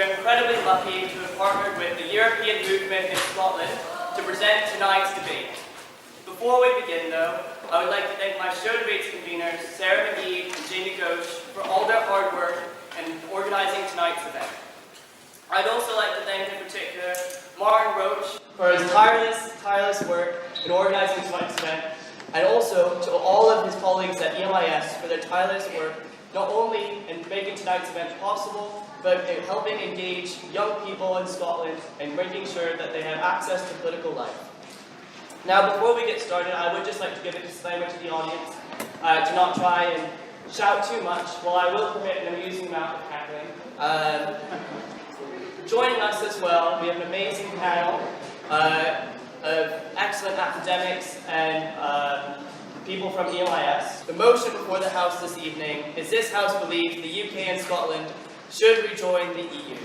are incredibly lucky to have partnered with the European movement in Scotland to present tonight's debate. Before we begin, though, I would like to thank my show debates conveners, Sarah McGee and Jamie Ghosh, for all their hard work in organising tonight's event. I'd also like to thank in particular Martin Roach for his tireless work in organising tonight's event, and also to all of his colleagues at EMiS for their tireless work, not only in making tonight's event possible, but in helping engage young people in Scotland and making sure that they have access to political life. Now, before we get started, I would just like to give a disclaimer to the audience to not try and shout too much, while I will permit an amusing amount of cackling. Joining us as well, we have an amazing panel of excellent academics and people from EMiS. The motion before the House this evening is this House believes the UK and Scotland should rejoin the EU.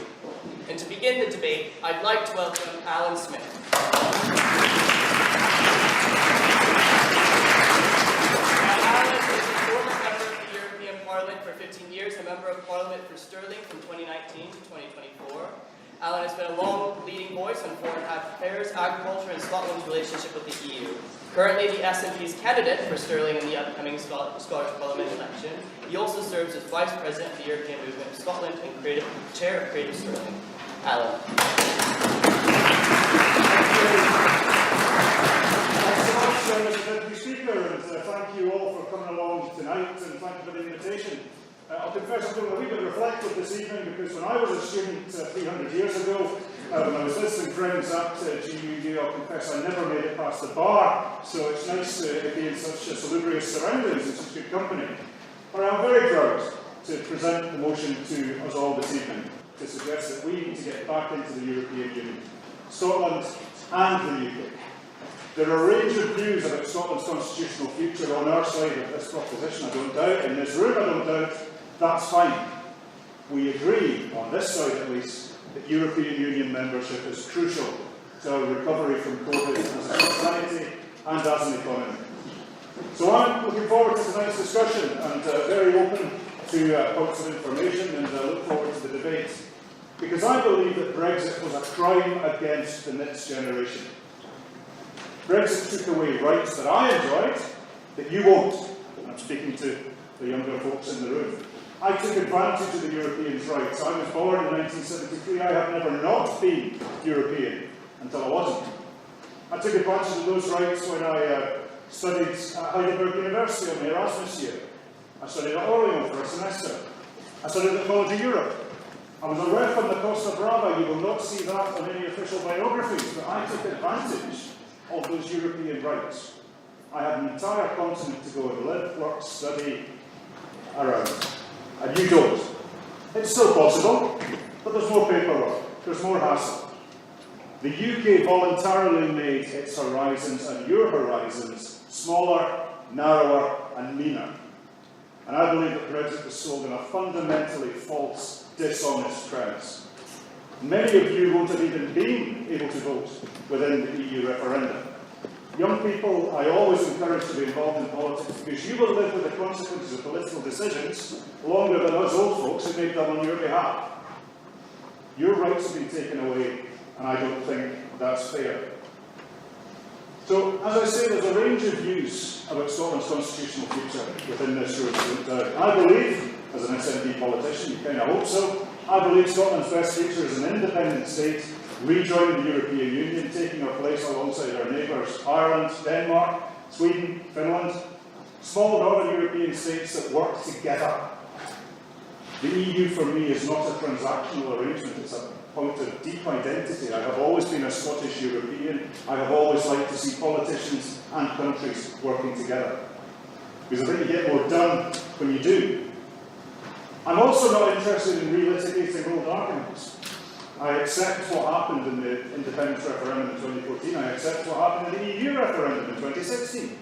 And to begin the debate, I'd like to welcome Alan Smith. Parliament for 15 years, a member of Parliament for Stirling from 2019 to 2024. Alan has been a long leading voice on foreign affairs, agriculture, and Scotland's relationship with the EU. Currently the SNP's candidate for Stirling in the upcoming Scottish Parliament election. He also serves as Vice President of the European Movement of Scotland and Chair of Creative Stirling. Alan. Deputy Speaker, and thank you all for coming along tonight, and thank you for the invitation. I'll confess I'm doing a wee bit reflective this evening because when I was a student 300 years ago, when I was visiting friends at GUU, I'll confess I never made it past the bar, so it's nice to be in such salubrious surroundings and such good company. But I'm very proud to present the motion to us all this evening to suggest that we need to get back into the European Union, Scotland and the UK. There are a range of views about Scotland's constitutional future on our side of this proposition, I don't doubt. In this room, I don't doubt. That's fine. We agree, on this side at least, that European Union membership is crucial to our recovery from COVID as a society and as an economy. So I'm looking forward to tonight's discussion and very open to points of information, and look forward to the debate. Because I believe that Brexit was a crime against the next generation. Brexit took away rights that I enjoyed, that you won't. I'm speaking to the younger folks in the room. I took advantage of the Europeans' rights. I was born in 1973. I have never not been European until I wasn't. I took advantage of those rights when I studied at Heidelberg University on the Erasmus year. I studied at Orleans for a semester. I studied at College of Europe. I was a ref on the Costa Brava. You will not see that on any official biographies, but I took advantage of those European rights. I had an entire continent to go and live, work, study around. And you don't. It's still possible, but there's more paperwork, there's more hassle. The UK voluntarily made its horizons and your horizons smaller, narrower, and meaner. And I believe that Brexit was sold in a fundamentally false, dishonest premise. Many of you won't have even been able to vote within the EU referendum. Young people, I always encourage to be involved in politics because you will live with the consequences of political decisions longer than us old folks who make them on your behalf. Your rights have been taken away, and I don't think that's fair. So, as I say, there's a range of views about Scotland's constitutional future within this room. I believe, as an SNP politician, you kind of hope so, I believe Scotland's best future is an independent state, rejoining the European Union, taking our place alongside our neighbours Ireland, Denmark, Sweden, Finland, small northern European states that work together. The EU for me is not a transactional arrangement, it's a point of deep identity. I have always been a Scottish European. I have always liked to see politicians and countries working together. Because I think you get more done when you do. I'm also not interested in relitigating old arguments. I accept what happened in the independence referendum in 2014. I accept what happened in the EU referendum in 2016.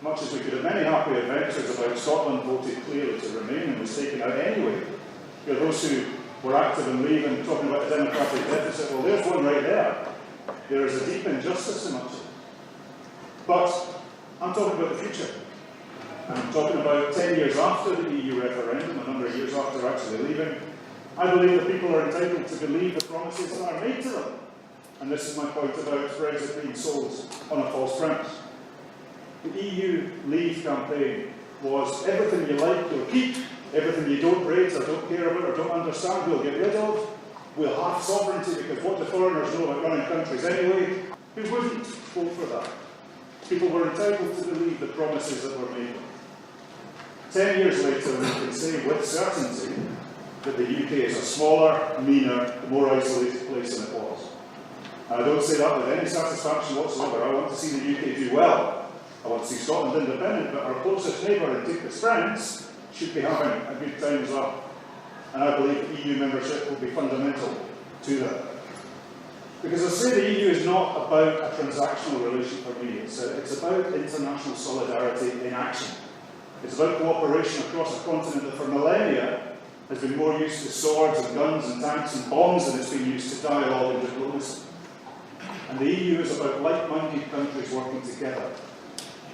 Much as we could have many happy adventures about Scotland voted clearly to remain and was taken out anyway. There are those who were active in Leave and talking about the democratic deficit. Well, there's one right there. There is a deep injustice in much of it. But I'm talking about the future. I'm talking about 10 years after the EU referendum, a number of years after actually leaving. I believe that people are entitled to believe the promises that are made to them. And this is my point about Brexit being sold on a false premise. The EU Leave campaign was everything you like, you'll keep, everything you don't rate or don't care about or don't understand, we'll get rid of. We'll have sovereignty because what do foreigners know about running countries anyway? Who wouldn't vote for that? People were entitled to believe the promises that were made them. 10 years later, we can say with certainty that the UK is a smaller, meaner, more isolated place than it was. And I don't say that with any satisfaction whatsoever. I want to see the UK do well. I want to see Scotland independent, but our closest neighbour and deepest friends should be having a good time as well. And I believe that EU membership will be fundamental to that. Because I say the EU is not about a transactional relation for me. It's about international solidarity in action. It's about cooperation across a continent that for millennia has been more used to swords and guns and tanks and bombs than it's been used to dialogue and diplomacy. And the EU is about like-minded countries working together.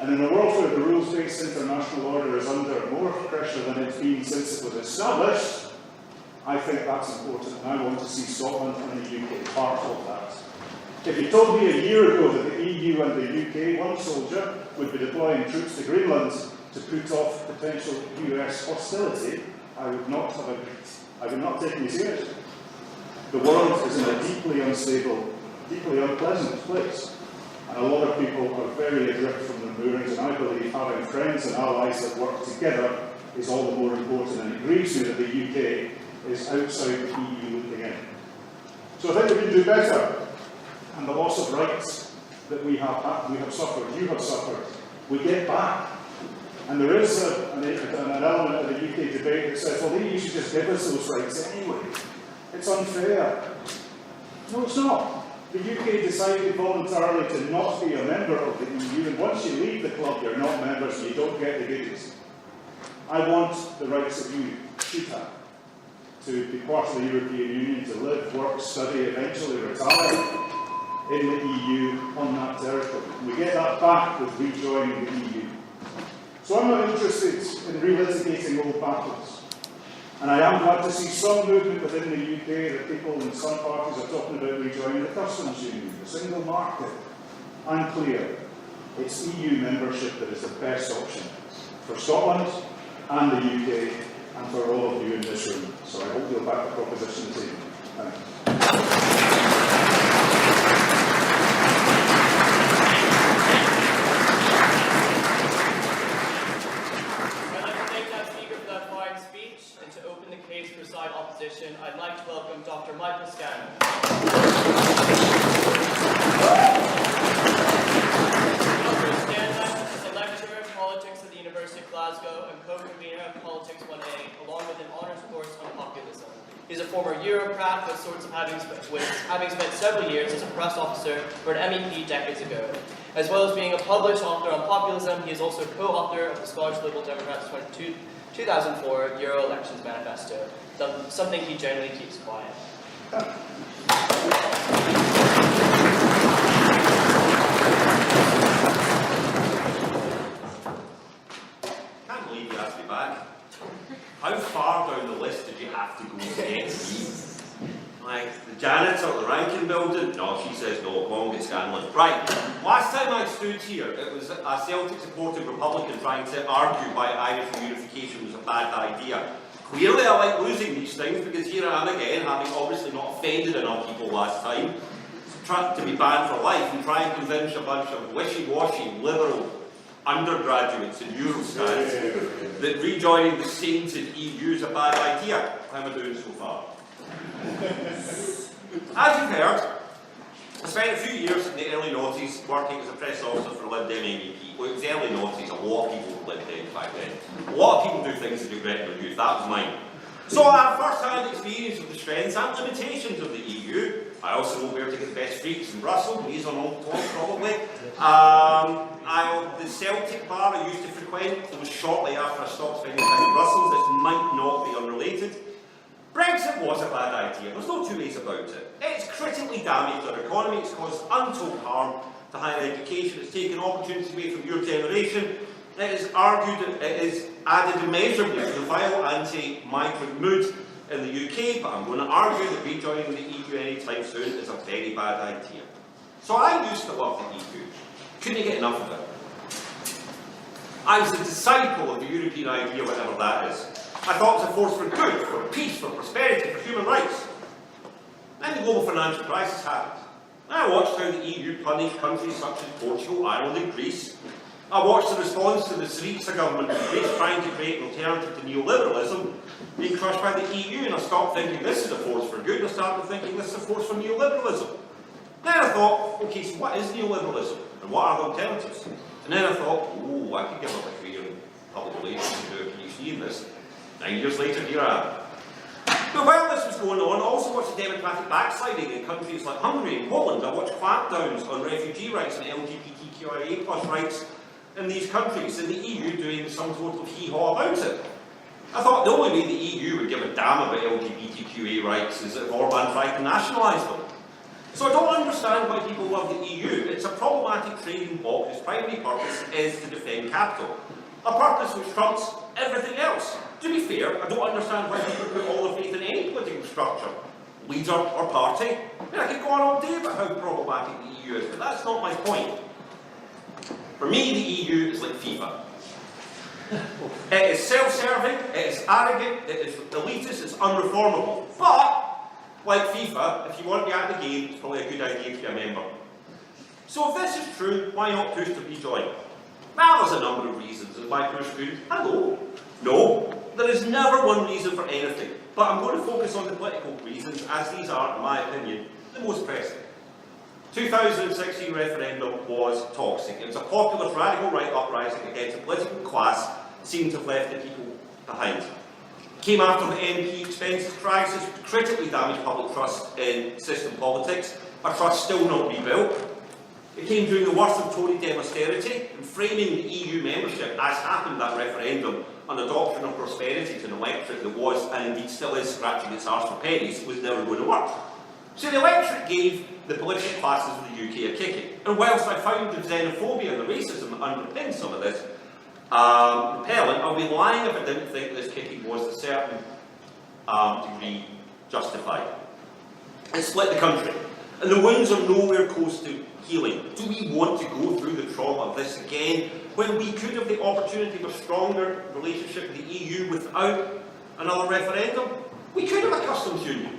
And in a world where the rules-based international order is under more pressure than it's been since it was established, I think that's important, and I want to see Scotland and the UK part of that. If you told me a year ago that the EU and the UK, one soldier, would be deploying troops to Greenland to put off potential US hostility, I would not have agreed. I would not take me seriously. The world is in a deeply unstable, deeply unpleasant place, and a lot of people are very adrift from their moorings, and I believe having friends and allies that work together is all the more important, and it grieves me that the UK is outside the EU looking in. So I think we can do better, and the loss of rights that we have suffered, you have suffered, we get back. And there is an element of the UK debate that says, well, the EU should just give us those rights anyway. It's unfair. No, it's not. The UK decided voluntarily to not be a member of the EU, and once you leave the club, you're not members and you don't get the goodies. I want the rights that you should have to be part of the European Union, to live, work, study, eventually retire in the EU on that territory. We get that back with rejoining the EU. So I'm not interested in relitigating old battles. And I am glad to see some movement within the UK that people in some parties are talking about rejoining the customs union, the single market. I'm clear. It's EU membership that is the best option for Scotland and the UK and for all of you in this room. So I hope you'll back the proposition this evening. Thank you. Opposition, I'd like to welcome Dr. Michael Scanlon. Dr. Scanlon is a lecturer in politics at the University of Glasgow and co-convener of Politics 1A, along with an honours course on populism. He's a former Eurocrat with sorts of having spent several years as a press officer for an MEP decades ago. As well as being a published author on populism, he is also co-author of the Scottish Liberal Democrats 2004 Euro Elections Manifesto, something he generally keeps quiet. Can't believe you asked me back. How far down the list did you have to go to get me? Like, the janitor at the Rankin building? No, she says no, come on, get Scanlon. Right, last time I stood here, it was a Celtic-supporting Republican trying to argue why Irish reunification was a bad idea. Clearly I like losing these things, because here I am again, having obviously not offended enough people last time, to be banned for life and try and convince a bunch of wishy-washy, liberal undergraduates and Euroscans that rejoining the sainted EU is a bad idea. How am I doing so far? As you've heard, I spent a few years in the early noughties working as a press officer for Lib Dem MEP. Well, it was the early noughties, a lot of people were Lib Dem back then. A lot of people do things they regret in their youth, that was mine. So I have first-hand experience of the strengths and limitations of the EU. I also know where to get the best freaks in Brussels, these are on top probably. The Celtic bar I used to frequent closed shortly after I stopped spending time in Brussels. This might not be unrelated. Brexit was a bad idea, there's no two ways about it. It's critically damaged our economy, it's caused untold harm to higher education, it's taken opportunities away from your generation, it is argued it has added immeasurably to the vile anti-migrant mood in the UK, but I'm going to argue that rejoining the EU anytime soon is a very bad idea. So I used to love the EU. Couldn't get enough of it. I was a disciple of the European idea, whatever that is. I thought it was a force for good, for peace, for prosperity, for human rights. Then the global financial crisis happened. I watched how the EU punished countries such as Portugal, Ireland and Greece. I watched the response to the Syriza government in Greece trying to create an alternative to neoliberalism being crushed by the EU, and I stopped thinking this is a force for good and I started thinking this is a force for neoliberalism. Then I thought, okay, so what is neoliberalism and what are the alternatives? And then I thought, oh, I could give up a career in public relations and do a PhD in this. 9 years later, here I am. But while this was going on, I also watched the democratic backsliding in countries like Hungary and Poland. I watched clampdowns on refugee rights and LGBTQIA+ rights in these countries, and the EU doing some sort of hee-haw about it. I thought the only way the EU would give a damn about LGBTQA rights is if Orban tried to nationalise them. So I don't understand why people love the EU. It's a problematic trading bloc whose primary purpose is to defend capital. A purpose which trumps everything else. To be fair, I don't understand why people put all their faith in any political structure, leader or party. I mean, I could go on all day about how problematic the EU is, but that's not my point. For me, the EU is like FIFA. It is self-serving, it is arrogant, it is elitist, it's unreformable. But, like FIFA, if you want to be at the game, it's probably a good idea to be a member. So if this is true, why not push to rejoin? Well, there's a number of reasons. Is my push good? Hello? No, there is never one reason for anything. But I'm going to focus on the political reasons, as these are, in my opinion, the most pressing. 2016 referendum was toxic. It was a populist radical right uprising against a political class seen to have left the people behind. It came after the MP expenses crisis, which critically damaged public trust in system politics, a trust still not rebuilt. It came during the worst of Tory austerity, and framing the EU membership, as happened at that referendum, an adoption of prosperity to an electorate that was, and indeed still is, scratching its arse for pennies, was never going to work. So the electorate gave the political classes of the UK a kicking. And whilst I found the xenophobia and the racism that underpinned some of this repellent, I'd be lying if I didn't think this kicking was to a certain degree justified. It split the country, and the wounds are nowhere close to healing. Do we want to go through the trauma of this again, when we could have the opportunity of a stronger relationship with the EU without another referendum? We could have a customs union.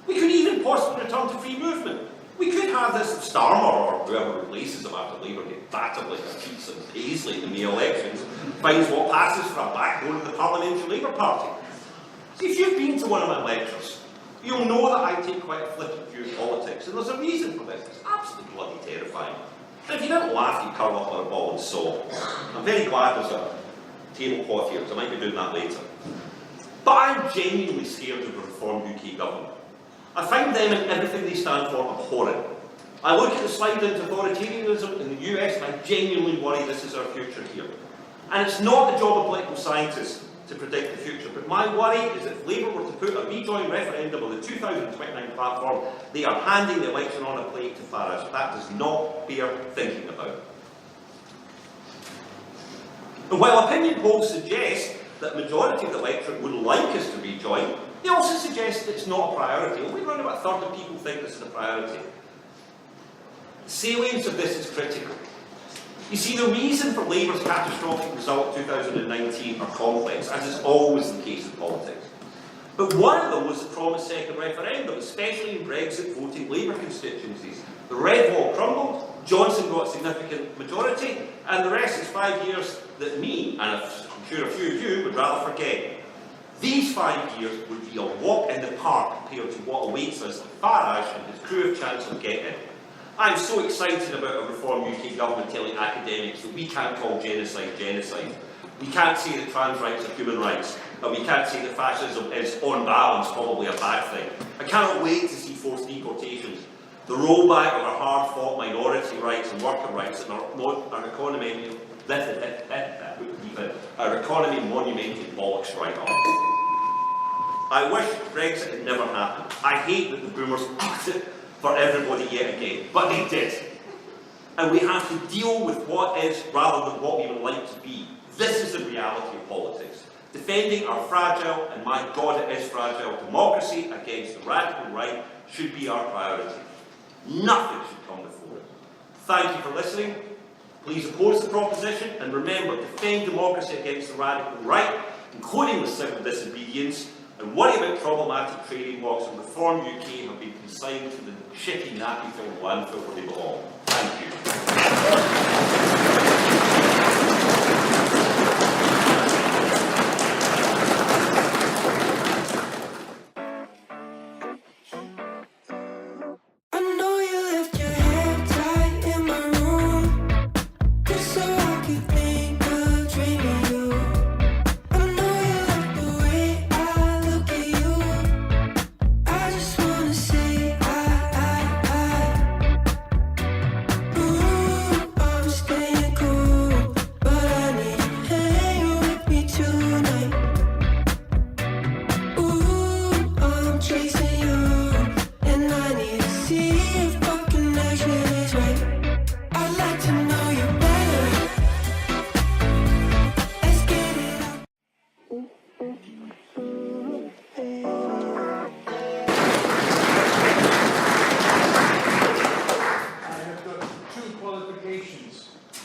We could even possibly return to free movement. We could have this Starmer, or whoever replaces him after Labour get battered like a piece of Paisley in the elections, finds what passes for a backbone of the Parliamentary Labour Party. See, if you've been to one of my lectures, you'll know that I take quite a flippant view of politics, and there's a reason for this. It's absolutely bloody terrifying. And if you didn't laugh, you curl up on a ball and saw. I'm very glad there's a tablecloth here, because I might be doing that later. But I'm genuinely scared of a reformed UK government. I find them and everything they stand for abhorrent. I look at the slide into authoritarianism in the US and I genuinely worry this is our future here. And it's not the job of political scientists to predict the future, but my worry is that if Labour were to put a rejoin referendum on the 2029 platform, they are handing the election on a plate to Farage. That does not bear thinking about. And while opinion polls suggest that the majority of the electorate would like us to rejoin, they also suggest that it's not a priority. Only around about a third of people think this is a priority. The salience of this is critical. You see, the reason for Labour's catastrophic result in 2019 are complex, as is always the case in politics. But one of them was the promised second referendum, especially in Brexit voting Labour constituencies. The red wall crumbled, Johnson got a significant majority, and the rest is 5 years that me, and I'm sure a few of you, would rather forget. These 5 years would be a walk in the park compared to what awaits us if Farage and his crew of Chancellor get in. I'm so excited about a reformed UK government telling academics that we can't call genocide genocide. We can't say that trans rights are human rights, and we can't say that fascism is, on balance, probably a bad thing. I cannot wait to see forced deportations, the rollback of our hard-fought minority rights and worker rights, and our economy, our economy monumented bollocks right on. I wish Brexit had never happened. I hate that the boomers fucked it for everybody yet again, but they did. And we have to deal with what is rather than what we would like to be. This is the reality of politics. Defending our fragile, and my God it is fragile, democracy against the radical right should be our priority. Nothing should come before it. Thank you for listening. Please oppose the proposition, and remember, defend democracy against the radical right, including with civil disobedience, and worry about problematic trading blocks and Reform UK have been consigned to the shitty nappy-filled landfill where they belong. Thank you.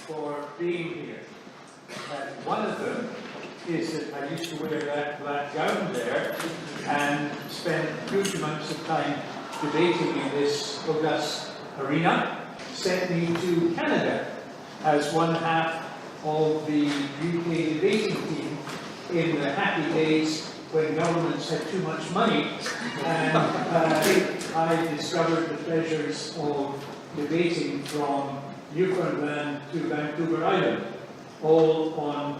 for being here. One of them is that I used to wear that black gown there and spend huge amounts of time debating in this august arena, sent me to Canada as one half of the UK debating team in the happy days when governments had too much money, and I discovered the pleasures of debating from Newfoundland to Vancouver Island, all on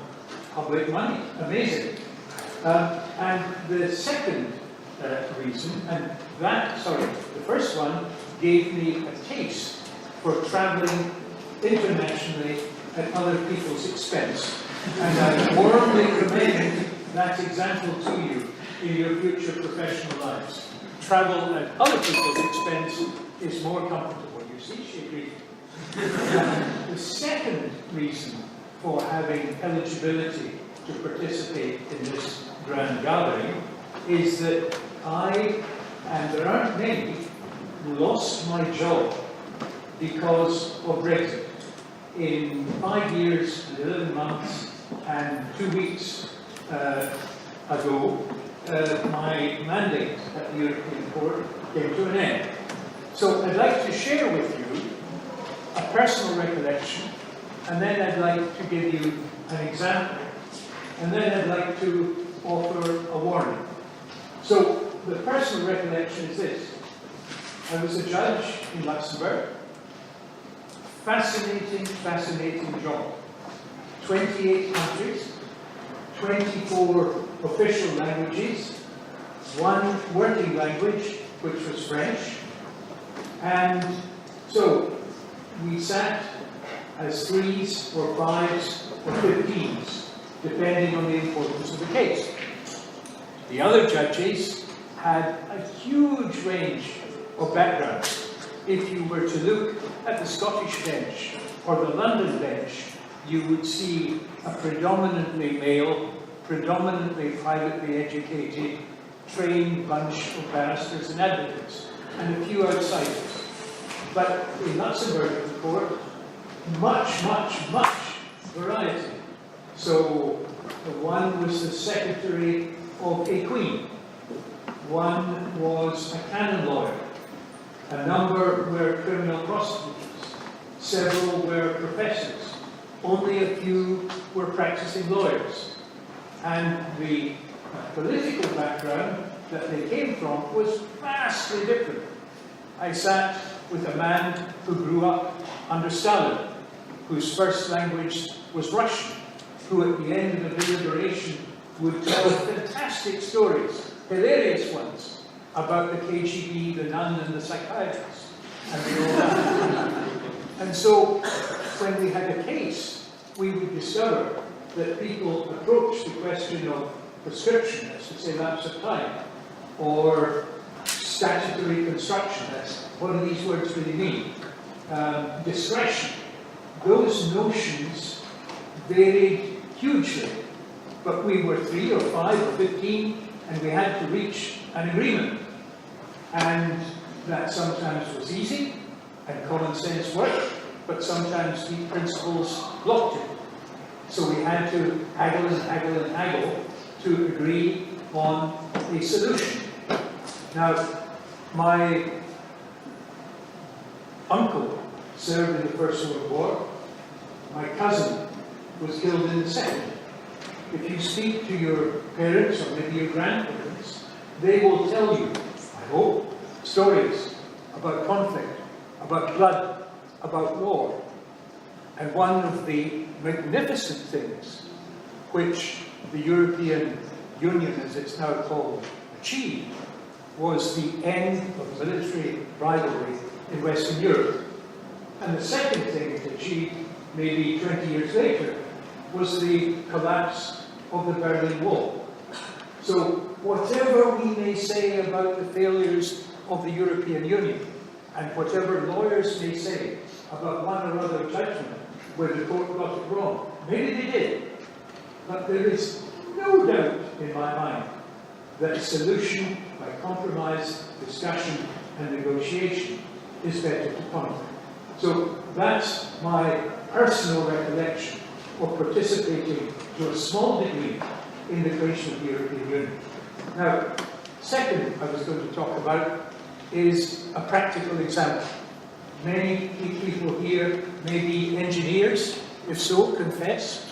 public money. Amazing. And the second reason, the first one gave me a taste for travelling internationally at other people's expense. And I warmly commend that example to you in your future professional lives. Travel at other people's expense is more comfortable. You see, she agreed. The second reason for having eligibility to participate in this grand gathering is that I, and there aren't many, lost my job because of Brexit. In 5 years and 11 months and 2 weeks ago, my mandate at the European Court came to an end. So I'd like to share with you a personal recollection, and then I'd like to give you an example, and then I'd like to offer a warning. So the personal recollection is this. I was a judge in Luxembourg. Fascinating, fascinating job. 28 countries, 24 official languages, one working language, which was French. And so we sat as 3s or 5s or 15s, depending on the importance of the case. The other judges had a huge range of backgrounds. If you were to look at the Scottish bench or the London bench, you would see a predominantly male, predominantly privately educated, trained bunch of barristers and advocates, and a few outsiders. But in Luxembourg, of course, much, much, much variety. So one was the secretary of a queen, one was a canon lawyer, a number were criminal prosecutors, several were professors, only a few were practicing lawyers. And the political background that they came from was vastly different. I sat with a man who grew up under Stalin, whose first language was Russian, who at the end of a deliberation would tell fantastic stories, hilarious ones, about the KGB, the nun, and the psychiatrist, and all that. And so, when we had a case, we would discover that people approach the question of prescription, that's to say lapse of time, or statutory construction, that's what do these words really mean, discretion. Those notions varied hugely. but we were 3 or 5 or 15, and we had to reach an agreement. And that sometimes was easy, and common sense worked, but sometimes the principles blocked it. So we had to haggle and haggle and haggle to agree on a solution. Now, my uncle served in the First World War. My cousin was killed in the Second. If you speak to your parents or maybe your grandparents, they will tell you, I hope, stories about conflict, about blood, about war. And one of the magnificent things which the European Union, as it's now called, achieved was the end of military rivalry in Western Europe. And the second thing it achieved, maybe 20 years later, was the collapse of the Berlin Wall. So whatever we may say about the failures of the European Union, and whatever lawyers may say about one or other judgment where the court got it wrong, maybe they did, but there is no doubt in my mind that solution by compromise, discussion and negotiation is better to conflict. So that's my personal recollection of participating to a small degree in the creation of the European Union. Now, second I was going to talk about is a practical example. Many people here may be engineers. If so, confess.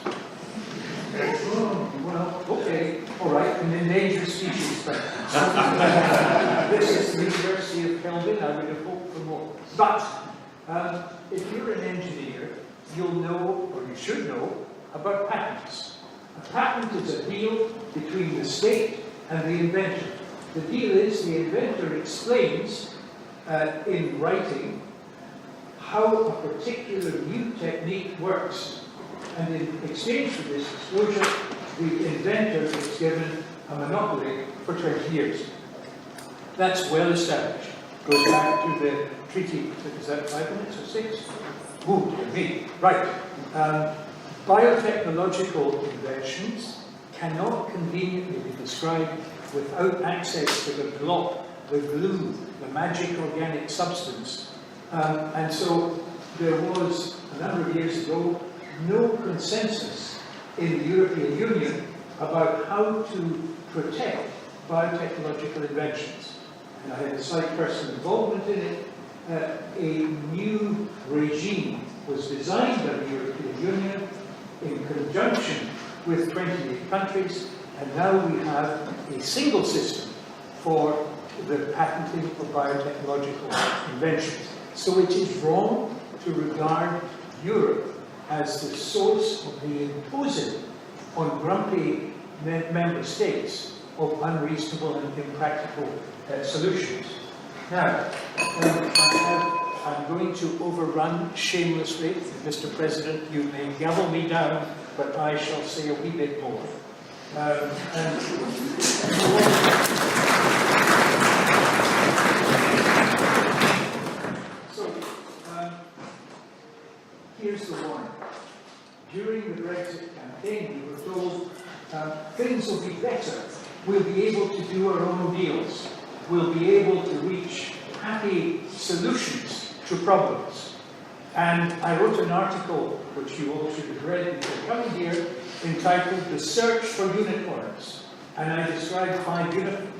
Oh, well, okay, all right, an endangered species. This is the University of Kelvin. I would have hoped for more. But if you're an engineer, you'll know, or you should know, about patents. A patent is a deal between the state and the inventor. The deal is the inventor explains in writing how a particular new technique works. And in exchange for this disclosure, the inventor is given a monopoly for 20 years. That's well established. Goes back to the treaty, is that 5 minutes or 6? Ooh, dear me. Right. Biotechnological inventions cannot conveniently be described without access to the glop, the glue, the magic organic substance. And so there was, a number of years ago, no consensus in the European Union about how to protect biotechnological inventions. And I had a slight personal involvement in it. A new regime was designed by the European Union in conjunction with 28 countries, and now we have a single system for the patenting of biotechnological inventions. So it is wrong to regard Europe as the source of the imposing on grumpy member states of unreasonable and impractical solutions. Now, I'm going to overrun shamelessly. Mr. President, you may gavel me down, but I shall say a wee bit more. Here's the warning. During the Brexit campaign, we were told things will be better. We'll be able to do our own deals. We'll be able to reach happy solutions to problems. And I wrote an article, which you all should have read before coming here, entitled The Search for Unicorns. And I described 5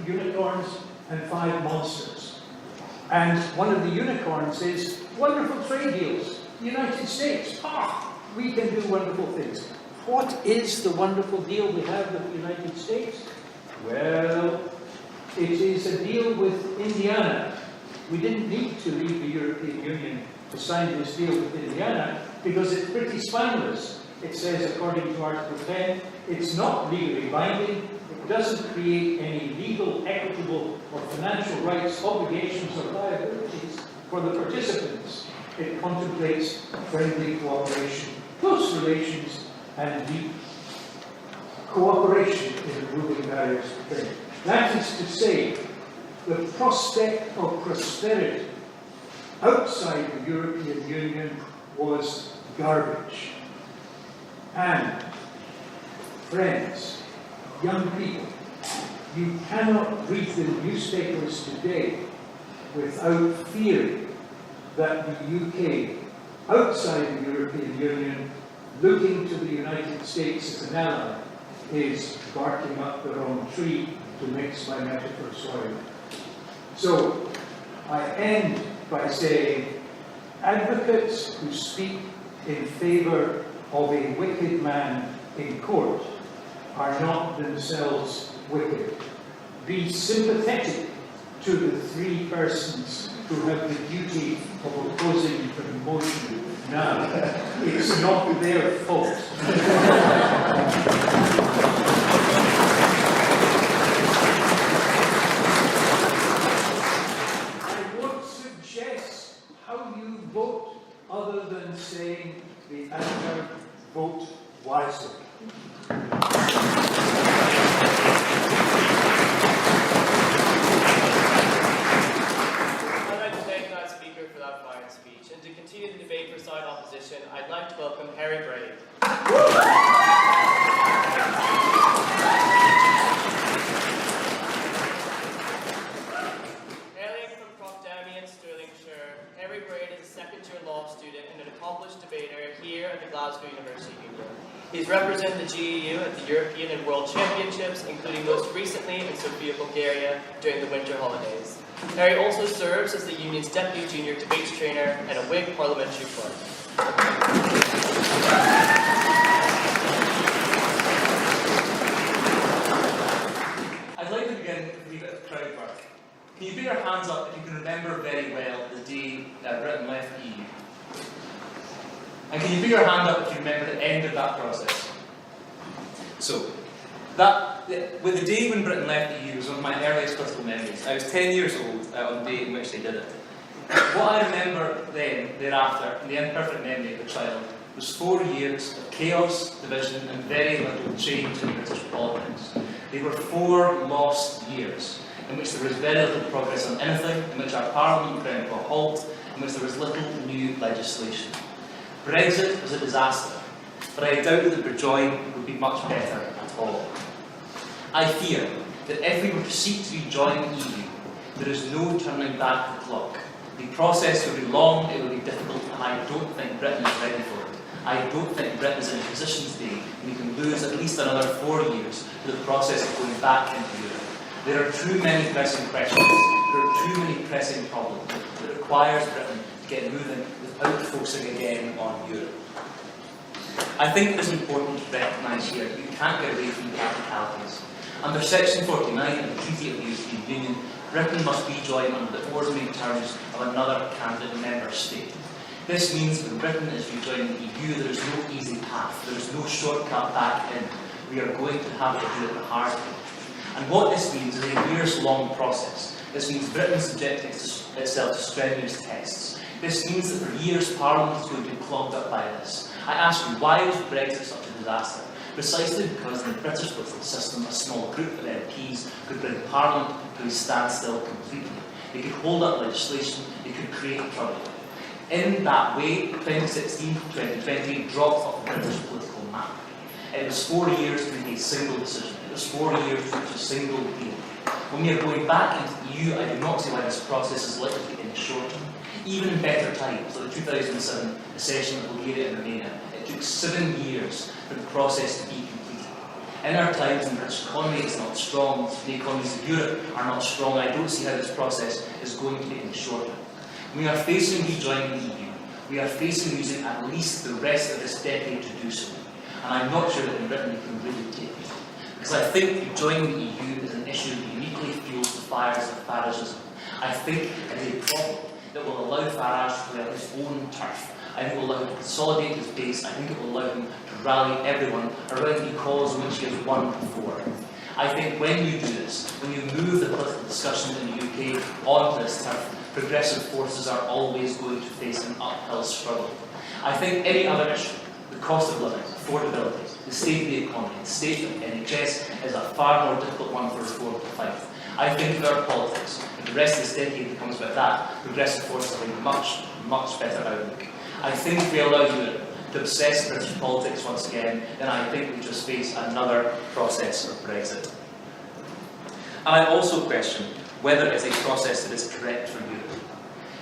unicorns and 5 monsters. And one of the unicorns is wonderful trade deals. The United States, we can do wonderful things. What is the wonderful deal we have with the United States? Well, it is a deal with Indiana. We didn't need to leave the European Union to sign this deal with Indiana because it's pretty spineless. It says, according to Article 10, it's not legally binding. It doesn't create any legal, equitable, or financial rights, obligations, or liabilities for the participants. It contemplates friendly cooperation, close relations, and deep cooperation in removing barriers to trade. That is to say, the prospect of prosperity outside the European Union was garbage. And, friends, young people. You cannot read the newspapers today without fearing that the UK, outside the European Union, looking to the United States as an ally, is barking up the wrong tree, to mix my metaphor sorry. So, I end by saying, advocates who speak in favour of a wicked man in court are not themselves wicked. Be sympathetic to the three persons who have the duty of opposing the motion now. It's not their fault. I won't suggest how you vote other than saying the answer, vote wisely. And to continue the debate for side opposition, I'd like to welcome Harry Brave. Hailing from Prochdammy in Stirlingshire, Harry Braid is a second-year law student and an accomplished debater here at the Glasgow University Union. He's represented the GEU at the European and World Championships, including most recently in Sofia, Bulgaria, during the winter holidays. Harry also serves as the Union's Deputy Junior Debates Trainer and a Whig parliamentary clerk. I'd like to begin with a wee bit of crowd work. Can you put your hands up if you can remember very well the day that Britain left the EU? And can you put your hand up if you remember the end of that process? So, with the day when Britain left the EU was one of my earliest political memories. I was 10 years old on the day in which they did it. What I remember thereafter, in the imperfect memory of a child, was 4 years of chaos, division, and very little change in British politics. They were 4 lost years, in which there was very little progress on anything, in which our Parliament ground to a halt, in which there was little new legislation. Brexit was a disaster, but I doubt that Rejoin would be much better at all. I fear that if we were to seek to rejoin the EU, there is no turning back the clock. The process would be long, it would be difficult, and I don't think Britain is ready for it. I don't think Britain is in a position today when we can lose at least another 4 years to the process of going back into Europe. There are too many pressing questions, there are too many pressing problems that requires Britain to get moving without focusing again on Europe. I think it is important to recognise here that we can't get away from the practicalities. Under Section 49 of the Treaty of the European Union, Britain must rejoin under the ordinary terms of another candidate member state. This means when Britain is rejoining the EU, there is no easy path, there is no shortcut back in. We are going to have to do it the hard way. And what this means is a years-long process. This means Britain subjecting itself to strenuous tests. This means that for years Parliament is going to be clogged up by this. I ask you, why was Brexit such a disaster? Precisely because in the British political system, a small group of MPs could bring Parliament to a standstill completely. They could hold up legislation, they could create trouble. In that way, 2016-2020 dropped off the British political map. It was 4 years to make a single decision. It was 4 years to reach a single deal. When we are going back into the EU, I do not see why this process is likely to be any shorter. Even in better times, like the 2007 accession of Bulgaria and Romania, it took 7 years for the process to be completed. In our times, when the British economy is not strong, the economies of Europe are not strong, I don't see how this process is going to be any shorter. When we are facing rejoining the EU, we are facing using at least the rest of this decade to do so. And I'm not sure that in Britain we can really take it. Because I think rejoining the EU is an issue that uniquely fuels the fires of Faragism. I think it is a problem that will allow Farage to play on his own turf. I think it will allow him to consolidate his base. I think it will allow him to rally everyone around the cause which he has won before. I think when you do this, when you move the political discussion in the UK onto this turf, progressive forces are always going to face an uphill struggle. I think any other issue, the cost of living, affordability, the state of the economy, the state of the NHS, is a far more difficult one for reform to fight. I think for our politics, if the rest of this decade becomes about that, progressive forces have a much, much better outlook. I think if we allow Europe to obsess British politics once again, then I think we just face another process of Brexit. And I also question whether it's a process that is correct for Europe.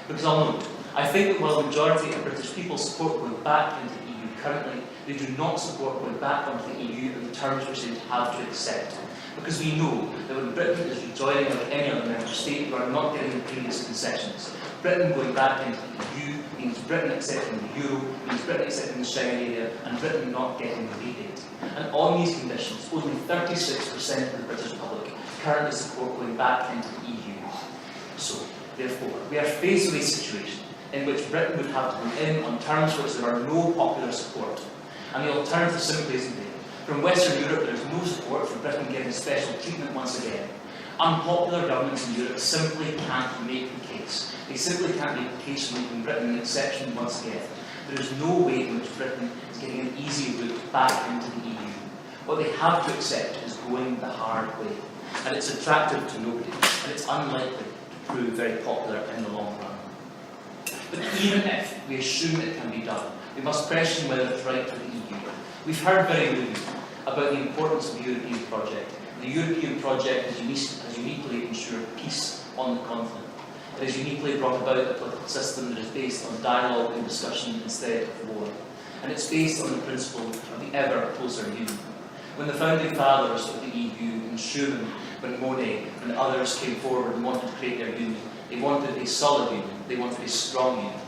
Because I'll note, I think that while the majority of British people support going back into the EU currently, they do not support going back onto the EU in the terms which they would have to accept. Because we know that when Britain is rejoining with any other member state, we are not getting the previous concessions. Britain going back into the EU means Britain accepting the euro, means Britain accepting the Schengen area, and Britain not getting the rebate. And on these conditions, only 36% of the British public currently support going back into the EU. So, therefore, we are faced with a situation in which Britain would have to go in on terms for which there are no popular support. And the alternative simply isn't there. From Western Europe, there is no support for Britain getting special treatment once again. Unpopular governments in Europe simply can't make the case. They simply can't make the case for making Britain an exception once again. There is no way in which Britain is getting an easy route back into the EU. What they have to accept is going the hard way. And it's attractive to nobody, and it's unlikely to prove very popular in the long run. But even if we assume it can be done, we must question whether it's right for the EU. We've heard very little about the importance of the European project. The European project has uniquely ensured peace on the continent. It has uniquely brought about a political system that is based on dialogue and discussion instead of war. And it's based on the principle of the ever closer union. When the founding fathers of the EU, in Schuman, when Monnet, and others came forward and wanted to create their union, they wanted a solid union, they wanted a strong union.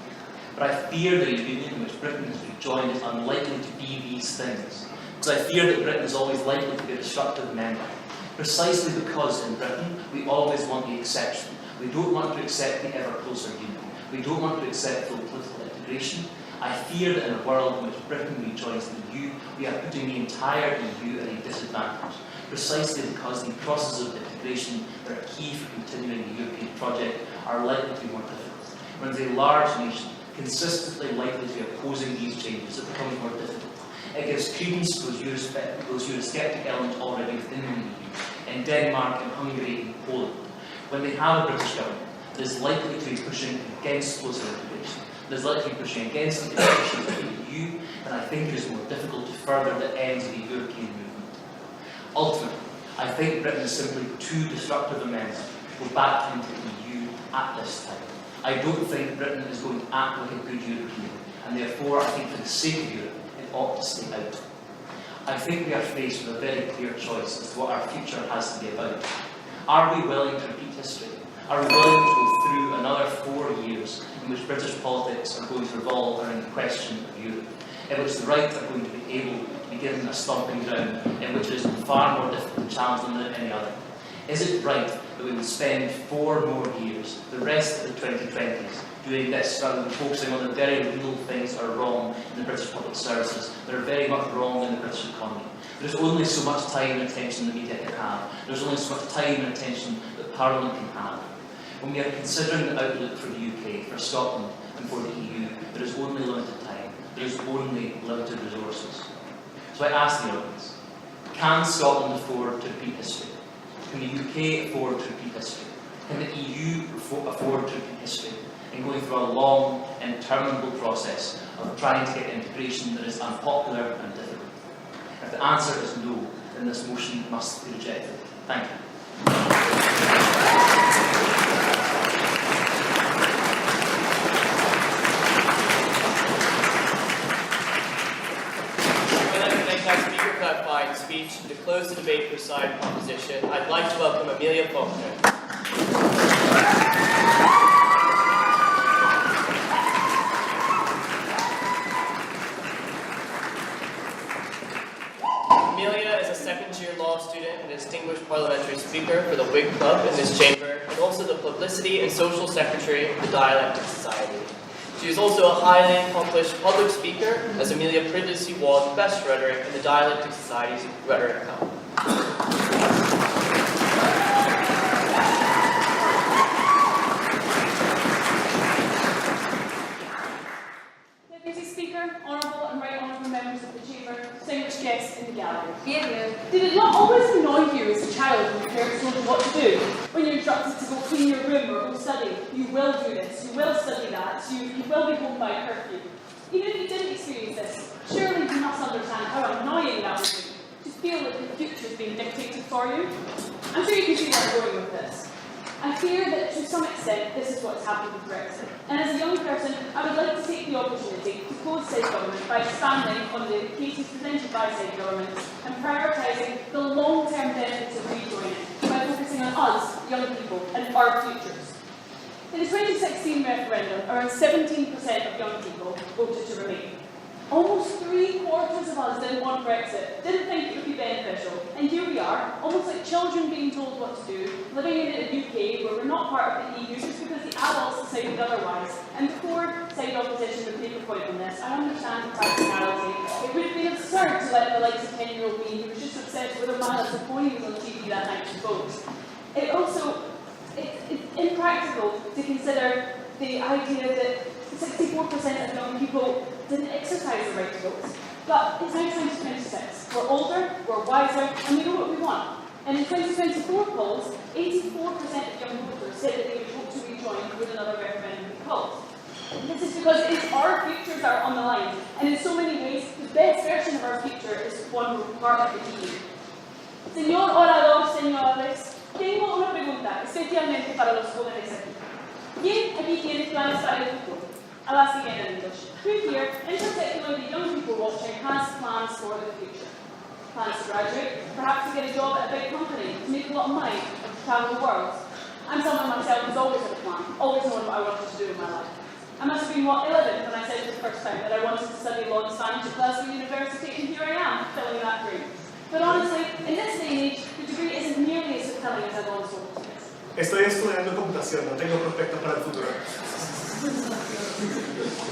But I fear that a union in which Britain has rejoined is unlikely to be these things. Because I fear that Britain is always likely to be a destructive member. Precisely because in Britain we always want the exception. We don't want to accept the ever closer union. We don't want to accept full political integration. I fear that in a world in which Britain rejoins the EU, we are putting the entire EU at a disadvantage. Precisely because the processes of integration that are key for continuing the European project are likely to be more difficult. When as a large nation, consistently likely to be opposing these changes, it becomes more difficult. It gives credence to those Eurosceptic elements already within the EU, in Denmark, in Hungary, in Poland. When they have a British government that is likely to be pushing against closer integration, that is likely to be pushing against integration with the EU, then I think it is more difficult to further the ends of the European movement. Ultimately, I think Britain is simply too destructive a member to go back into the EU at this time. I don't think Britain is going to act like a good European, and therefore I think for the sake of Europe, it ought to stay out. I think we are faced with a very clear choice as to what our future has to be about. Are we willing to repeat history? Are we willing to go through another 4 years in which British politics are going to revolve around the question of Europe, in which the right are going to be able to be given a stomping ground, in which it is far more difficult to challenge them than any other? Is it right that we would spend 4 more years, the rest of the 2020s, doing this rather than focusing on the very real things that are wrong in the British public services, that are very much wrong in the British economy? There's only so much time and attention the media can have. There's only so much time and attention that Parliament can have. When we are considering the outlook for the UK, for Scotland and for the EU, there is only limited time. There is only limited resources. So I ask the audience, can Scotland afford to repeat history? Can the UK afford to repeat history? Can the EU afford to repeat history in going through a long, interminable process of trying to get integration that is unpopular and difficult? If the answer is no, then this motion must be rejected. Thank you. Clarifying speech to close the debate for side proposition, I'd like to welcome Amelia Faulkner. Amelia is a second-year law student and a distinguished parliamentary speaker for the Whig Club in this chamber, and also the publicity and social secretary of the Dialectic Society. She is also a highly accomplished public speaker, as Amelia previously won Best Rhetoric in the Dialectic Society's Rhetoric Cup. Deputy Speaker, Honourable and Right Honourable Members of the Chamber, distinguished guests in the gallery. Here. Did it not always annoy you as a child when your parents told you what to do? When you're instructed to go clean your room or go study, you will do this, you will study that, you will be home by curfew. Even if you didn't experience this, for you. I'm sure you can see where I'm going with this. I fear that to some extent this is what's happened with Brexit. And as a young person, I would like to take the opportunity to close said government by expanding on the cases presented by said government and prioritising the long-term benefits of rejoining by focusing on us, young people, and our futures. In the 2016 referendum, around 17% of young people voted to remain. Almost 3/4 of us didn't want Brexit, didn't think it would be beneficial, and here we are, almost like children being told what to do, living in a UK where we're not part of the EU just because the adults decided otherwise, and the core side opposition would make a point on this. I understand the practicality. It would have been absurd to let the likes of 10-year-old me, who was just obsessed with a man as the pony was on TV that night, to vote. It's impractical to consider the idea that 64% of young people didn't exercise the right to vote. But it's now 2026. We're older, we're wiser, and we know what we want. And in 2024 polls, 84% of young voters said that they would vote to rejoin with another referendum be called. This is because it's our futures that are on the line, and in so many ways, the best version of our future is one where we're part of the EU. Señor orador, señores, tengo una pregunta, especialmente para los jóvenes aquí. ¿Quién aquí tiene planes para el futuro? I'll ask again in English. Who here, in particular the young people watching, has plans for the future? Plans to graduate, perhaps to get a job at a big company, to make a lot of money, or to travel the world. I'm someone myself who's always had a plan, always known what I wanted to do in my life. I must have been, 11 when I said for the first time that I wanted to study law and Spanish at Glasgow University, and here I am, filling that dream. But honestly, in this day and age, the degree isn't nearly as fulfilling as I once hoped it is. Estoy estudiando computación, no tengo prospectos para el futuro.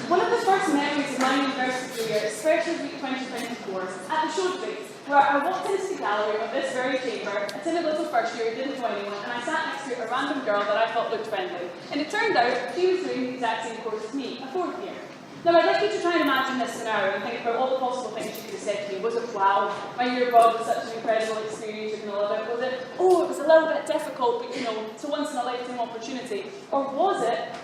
One of the first memories of my university career is Freshers Week 2024 at the showcase, where I walked into the gallery of this very chamber, a timid little first year who didn't know anyone, and I sat next to a random girl that I thought looked friendly. And it turned out she was doing the exact same course as me, a fourth year. Now I'd like you to try and imagine this scenario and think about all the possible things she could have said to me. Was it, wow, my year abroad was such an incredible experience, you're going to love it? Was it, oh, it was a little bit difficult, but it's a once in a lifetime opportunity? Or was it,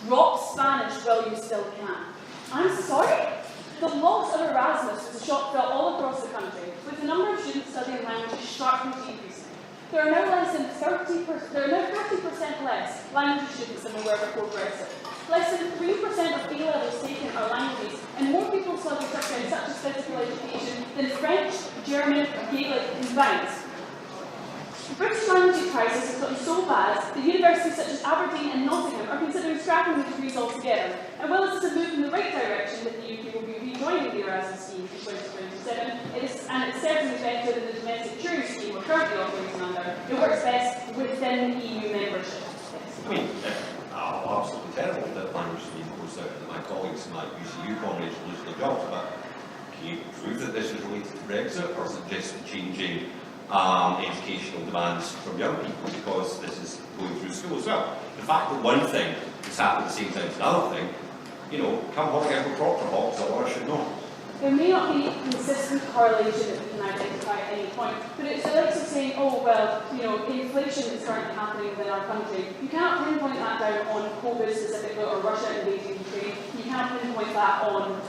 drop Spanish while you still can? I'm sorry? The loss of Erasmus was a shock felt all across the country, with the number of students studying languages sharply decreasing. There are now less than 30% less language students than there were before Brexit. Less than 3% of A-levels taken are languages, and more people study subjects such as physical education than French, German, or Gaelic combined. The British language crisis has gotten so bad that universities such as Aberdeen and Nottingham are considering scrapping the degrees altogether. And while this is a move in the right direction that the UK will be rejoining the Erasmus scheme in 2027, it's certainly better than the domestic touring scheme we're currently operating under. It works best within EU membership. I mean, absolutely terrible that language scheme goes out and my colleagues and my UCU comrades lose their jobs, but can you prove that this is related to Brexit, or is it just changing educational demands from young people because this is going through school as well? The fact that one thing is happening at the same time as another thing, come hog out with Proctor Hawks, or I should know. There may not be consistent correlation that we can identify at any point, but it's the likes of saying, oh, well, inflation is currently happening within our country. You cannot pinpoint that down on COVID specifically or Russia invading Ukraine. You cannot pinpoint that on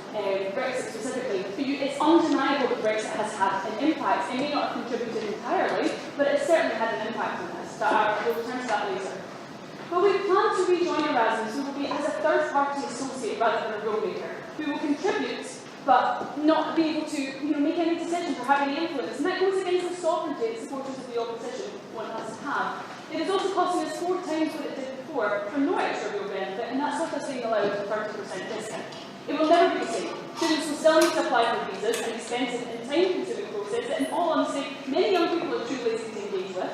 Brexit specifically. But it's undeniable that Brexit has had an impact. It may not have contributed entirely, but it certainly had an impact on this. But we'll return to that later. But we plan to rejoin Erasmus, we will be as a third-party associate rather than a role-maker. We will contribute, but not be able to make any decisions or have any influence. And that goes against the sovereignty that supporters of the opposition want us to have. It is also costing us 4 times what it did before for no extra real benefit, and that's what us being allowed a 30% discount. It will never be the same. Students will still need to apply for visas, an expensive and time-consuming process that, in all honesty, many young people are too lazy to engage with.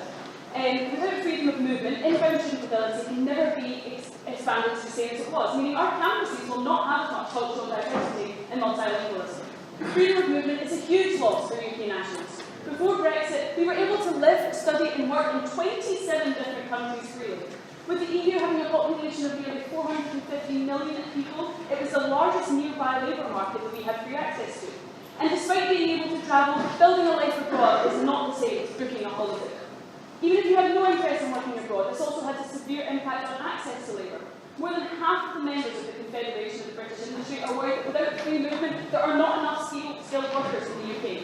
Without freedom of movement, inbound student mobility can never be expanded to the same as it was, meaning our campuses will not have as much cultural diversity and multilingualism. Freedom of movement is a huge loss for UK nationals. Before Brexit, we were able to live, study and work in 27 different countries freely. With the EU having a population of nearly 450 million people, it was the largest nearby labour market that we had free access to. And despite being able to travel, building a life abroad is not the same as booking a holiday. Even if you have no interest in working abroad, this also has a severe impact on access to labour. More than half of the members of the Confederation of the British Industry are worried that without free movement, there are not enough skilled workers in the UK.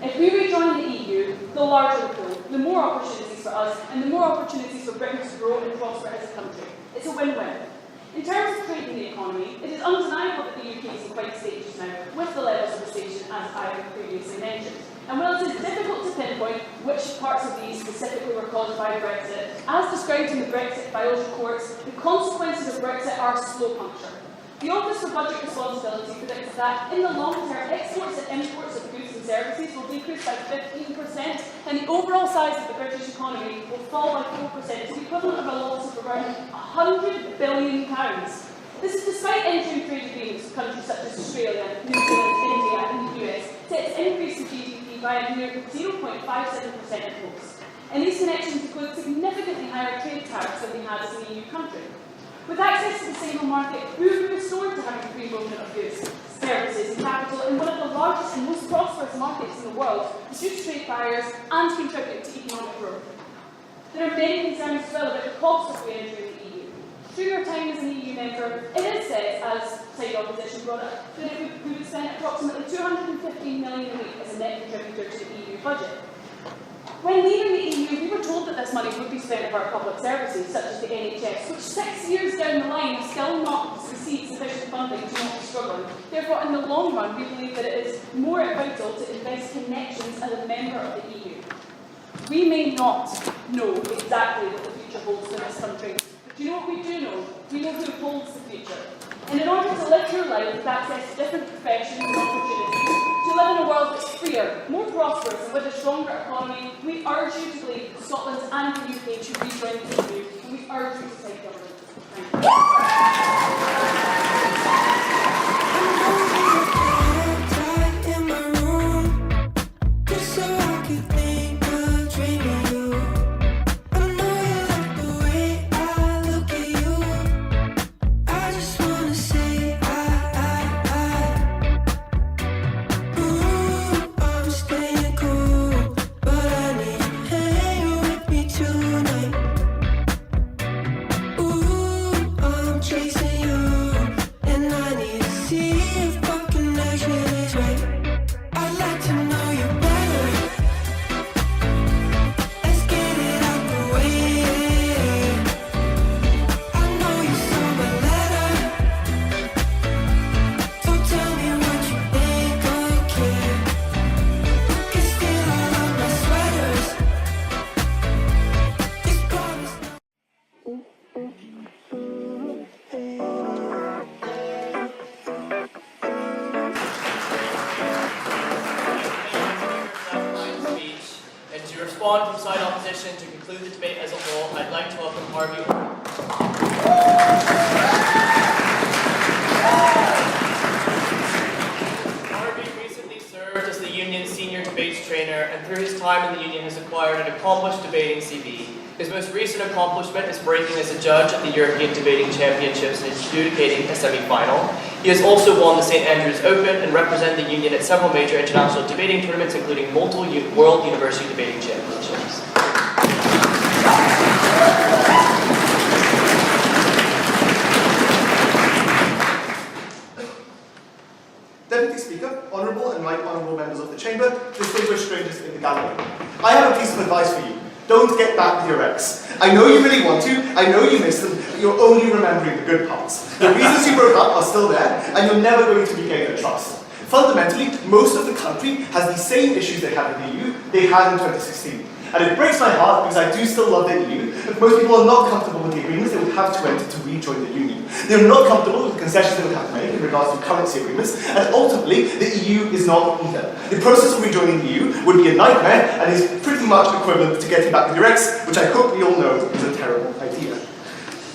If we rejoin the EU, the larger the pool, the more opportunities for us and the more opportunities for Britain to grow and prosper as a country. It's a win-win. In terms of trade in the economy, it is undeniable that the UK is in quite stages now, with the levels of recession, as I have previously mentioned. And while it is difficult to pinpoint which parts of these specifically were caused by Brexit, as described in the Brexit files reports, the consequences of Brexit are slow puncture. The Office for Budget Responsibility predicts that in the long term, exports and imports of goods and services will decrease by 15%, and the overall size of the British economy will fall by 4%, to the equivalent of a loss of around £100 billion. This is despite entering trade agreements with countries such as Australia, New Zealand, India and the US, sets increase in GDP by a mere 0.57% at most. And these connections include significantly higher trade tariffs than we had as an EU country. With access to the single market, we would be restored to having free movement of goods, services and capital in one of the largest and most prosperous markets in the world, reduce trade barriers and contribute to economic growth. There are many concerns as well about the cost of re-entering the EU. Through your time as an EU member, it is said, as side opposition brought up, that we would spend approximately £215 million a week as a net contributor to the EU budget. When leaving the EU, we were told that this money would be spent for our public services, such as the NHS, which 6 years down the line have still not received sufficient funding to not be struggling. Therefore, in the long run, we believe that it is more vital to invest connections as a member of the EU. We may not know exactly what the future holds for this country, but do you know what we do know? We know who holds the future. And in order to live your life with access to different professions and opportunities, to live in a world that's freer, more prosperous and with a stronger economy, we urge you to believe that Scotland and the UK should rejoin the EU, and we urge you to take government. Thank From side opposition to conclude the debate as a whole, I'd like to welcome Harvey. Harvey recently served as the union's senior debates trainer, and through his time in the union has acquired an accomplished debating CV. His most recent accomplishment is breaking as a judge at the European Debating Championships and adjudicating a semi-final. He has also won the St Andrews Open and represented the union at several major international debating tournaments, including multiple World University Debating Championships. Deputy Speaker, Honourable and Right Honourable Members of the Chamber, distinguished strangers in the gallery. I have a piece of advice for you. Don't get back with your ex. I know you really want to, I know you miss them, but you're only remembering the good parts. The reasons you broke up are still there, and you're never going to regain their trust. Fundamentally, most of the country has the same issues they had in the EU they had in 2016. And it breaks my heart because I do still love the EU, but most people are not comfortable with the agreements they would have to enter to rejoin the Union. They're not comfortable with the concessions they would have to make in regards to currency agreements, and ultimately, the EU is not either. The process of rejoining the EU would be a nightmare and is pretty much equivalent to getting back with your ex, which I hope we all know is a terrible idea.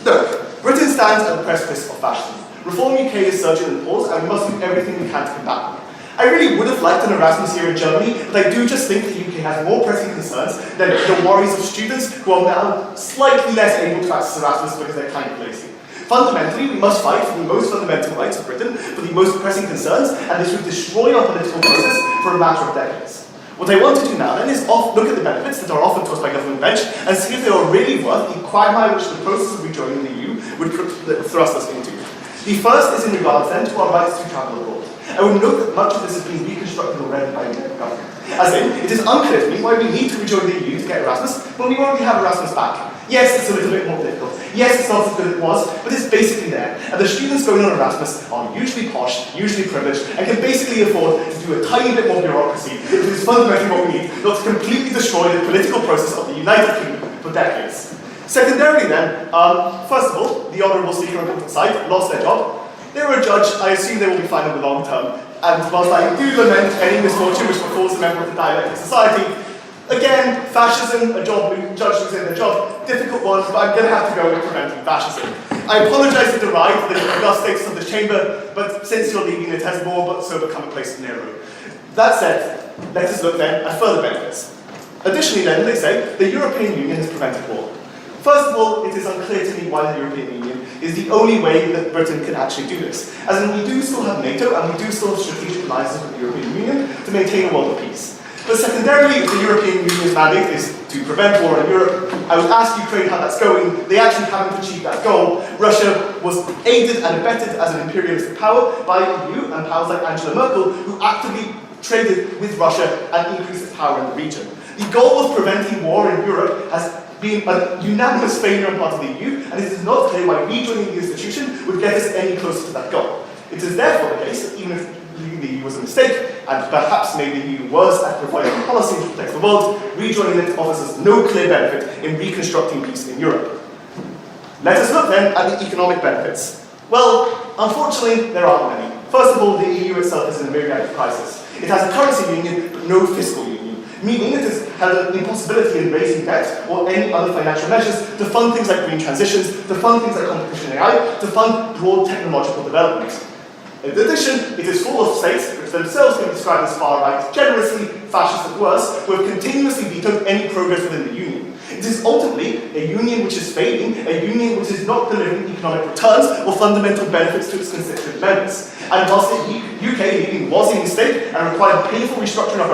Look, Britain stands at the precipice of fascism. Reform UK is surging in pause, and we must do everything we can to combat them. I really would have liked an Erasmus here in Germany, but I do just think the UK has more pressing concerns than the worries of students who are now slightly less able to access Erasmus because they're kind of lazy. Fundamentally, we must fight for the most fundamental rights of Britain, for the most pressing concerns, and this would destroy our political process for a matter of decades. What I want to do now then is look at the benefits that are offered to us by government bench and see if they are really worth the quagmire which the process of rejoining the EU would thrust us into. The first is in regards then to our rights to travel abroad. I would note that much of this has been reconstructed already by the government. As in, it is unclear to me why we need to rejoin the EU to get Erasmus when we already have Erasmus back. Yes, it's a little bit more difficult. Yes, it's not as good as it was, but it's basically there. And the students going on Erasmus are usually posh, usually privileged, and can basically afford to do a tiny bit more bureaucracy, which is fundamentally what we need, not to completely destroy the political process of the United Kingdom for decades. Secondarily then, first of all, the Honourable Speaker on the government side lost their job. They were a judge, I assume they will be fine in the long term. And whilst I do lament any misfortune which befalls a member of the dialectic society, again, fascism, a judge losing their job, difficult one, but I'm going to have to go with preventing fascism. I apologise to deride the august status of this chamber, but since you're leaving, it has more but so become a place of Nero. That said, let us look then at further benefits. Additionally then, they say, the European Union has prevented war. First of all, it is unclear to me why the European Union is the only way that Britain can actually do this. As in, we do still have NATO, and we do still have strategic alliances with the European Union to maintain a world of peace. But secondarily, if the European Union's mandate is to prevent war in Europe, I would ask Ukraine how that's going. They actually haven't achieved that goal. Russia was aided and abetted as an imperialistic power by the EU and powers like Angela Merkel, who actively traded with Russia and increased its power in the region. The goal of preventing war in Europe has been a unanimous failure on part of the EU, and it is not clear why rejoining the institution would get us any closer to that goal. It is therefore the case that even if leaving the EU was a mistake, and perhaps maybe the EU was at providing policy to protect the world, rejoining it offers us no clear benefit in reconstructing peace in Europe. Let us look then at the economic benefits. Well, unfortunately, there aren't many. First of all, the EU itself is in a myriad of crisis. It has a currency union, but no fiscal union, meaning it has had an impossibility in raising debt or any other financial measures to fund things like green transitions, to fund things like competition AI, to fund broad technological development. In addition, it is full of states, which themselves can be described as far-right, generously fascist at worst, who have continuously vetoed any progress within the Union. It is ultimately a union which is failing, a union which is not delivering economic returns or fundamental benefits to its constituent members. And whilst the UK leaving was a mistake and required painful restructuring of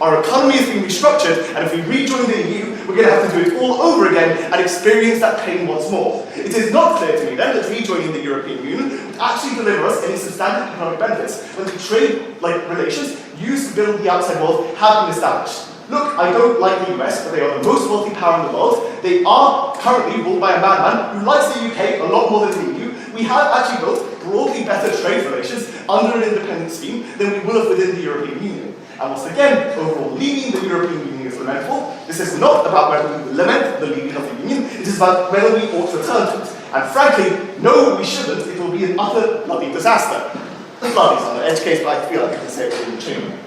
our economy is being restructured, and if we rejoin the EU, we're going to have to do it all over again and experience that pain once more. It is not clear to me then that rejoining the European Union would actually deliver us any substantive economic benefits when the trade-like relations used to build the outside world have been established. Look, I don't like the US, but they are the most wealthy power in the world. They are currently ruled by a madman who likes the UK a lot more than the EU. We have actually built broadly better trade relations under an independent scheme than we will have within the European Union. And once again, overall leaving the European Union is lamentable. This is not about whether we lament the leaving of the Union, it is about whether we ought to return to it. And frankly, no, we shouldn't. It will be an utter bloody disaster. Bloody is on the edge case, but I feel like I can say it in the chamber.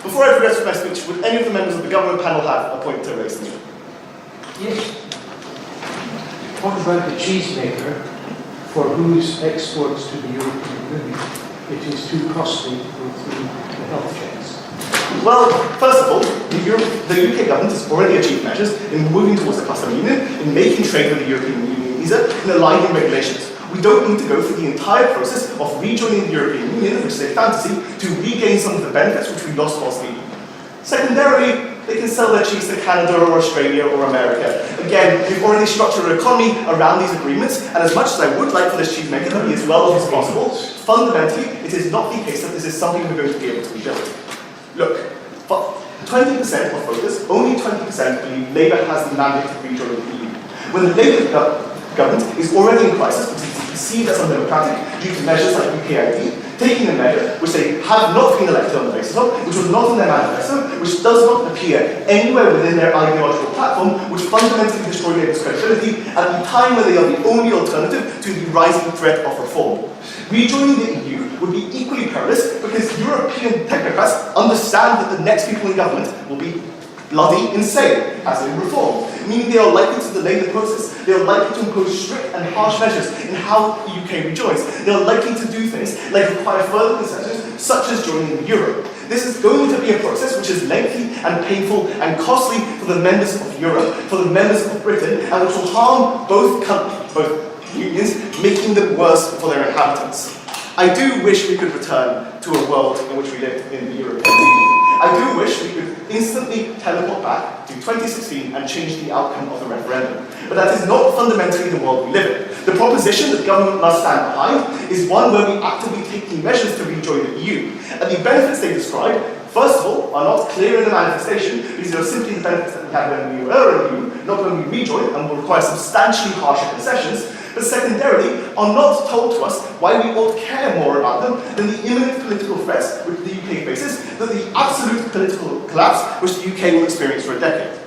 Before I progress with my speech, would any of the members of the government panel have a point to raise to me? Yes. What about the cheesemaker for whose exports to the European Union it is too costly to go through the health checks? Well, first of all, the UK government has already achieved measures in moving towards the customs union, in making trade with the European Union visa, in aligning regulations. We don't need to go through the entire process of rejoining the European Union, which is a fantasy, to regain some of the benefits which we lost whilst leaving. Secondarily, they can sell their cheese to Canada or Australia or America. Again, we've already structured an economy around these agreements, and as much as I would like for this cheesemaker to be as well as possible, fundamentally, it is not the case that this is something we're going to be able to rebuild. Look, 20% of voters, only 20% believe Labour has the mandate to rejoin the EU. When the Labour government is already in crisis because it's perceived as undemocratic due to measures like UKID, taking a measure which they have not been elected on the basis of, which was not in their manifesto, which does not appear anywhere within their ideological platform, which fundamentally destroy Labour's credibility at the time when they are the only alternative to the rising threat of reform. Rejoining the EU would be equally perilous because European technocrats understand that the next people in government will be bloody insane, as in reform, meaning they are likely to delay the process. They are likely to impose strict and harsh measures in how the UK rejoins. They are likely to do things like require further concessions, such as joining the euro. This is going to be a process which is lengthy and painful and costly for the members of Europe, for the members of Britain, and which will harm both unions, making them worse for their inhabitants. I do wish we could return to a world in which we lived in the European Union. I do wish we could instantly teleport back to 2016 and change the outcome of the referendum. But that is not fundamentally the world we live in. The proposition that government must stand behind is one where we actively take key measures to rejoin the EU. And the benefits they describe, first of all, are not clear in the manifestation because they are simply the benefits that we have when we were in the EU, not when we rejoin, and will require substantially harsher concessions. But secondarily, are not told to us why we ought to care more about them than the imminent political threats which the UK faces, than the absolute political collapse which the UK will experience for a decade.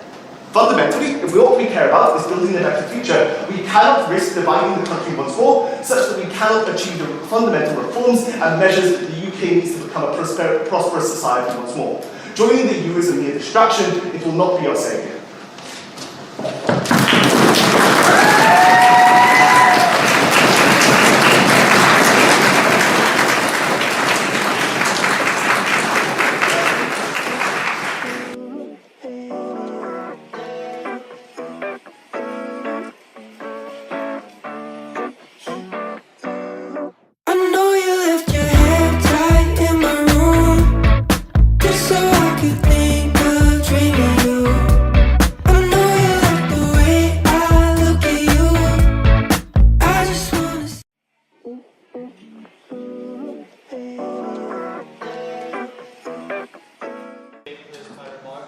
Fundamentally, if we all we care about is building a better future, we cannot risk dividing the country once more, such that we cannot achieve the fundamental reforms and measures that the UK needs to become a prosperous society once more. Joining the EU is a mere distraction, it will not be our saviour.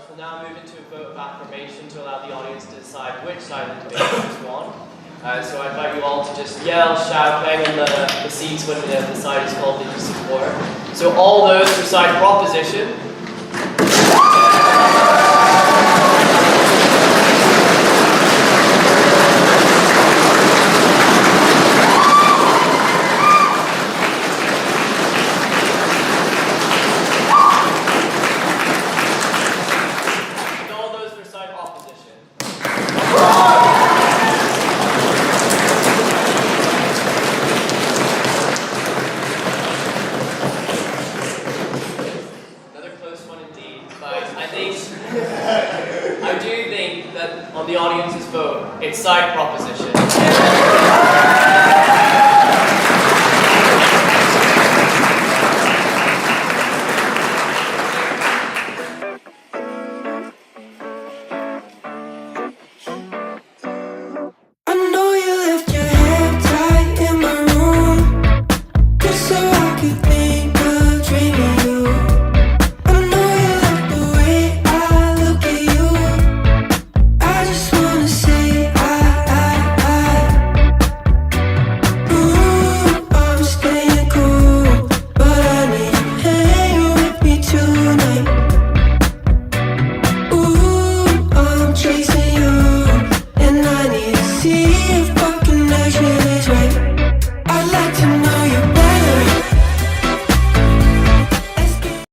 We'll now move into a vote of acclamation to allow the audience to decide which side of the debate is won. So I invite you all to just yell, shout, bang on the seats when the side is called that you support. So all those who side for opposition. I do think that on the audience's vote, it's side proposition.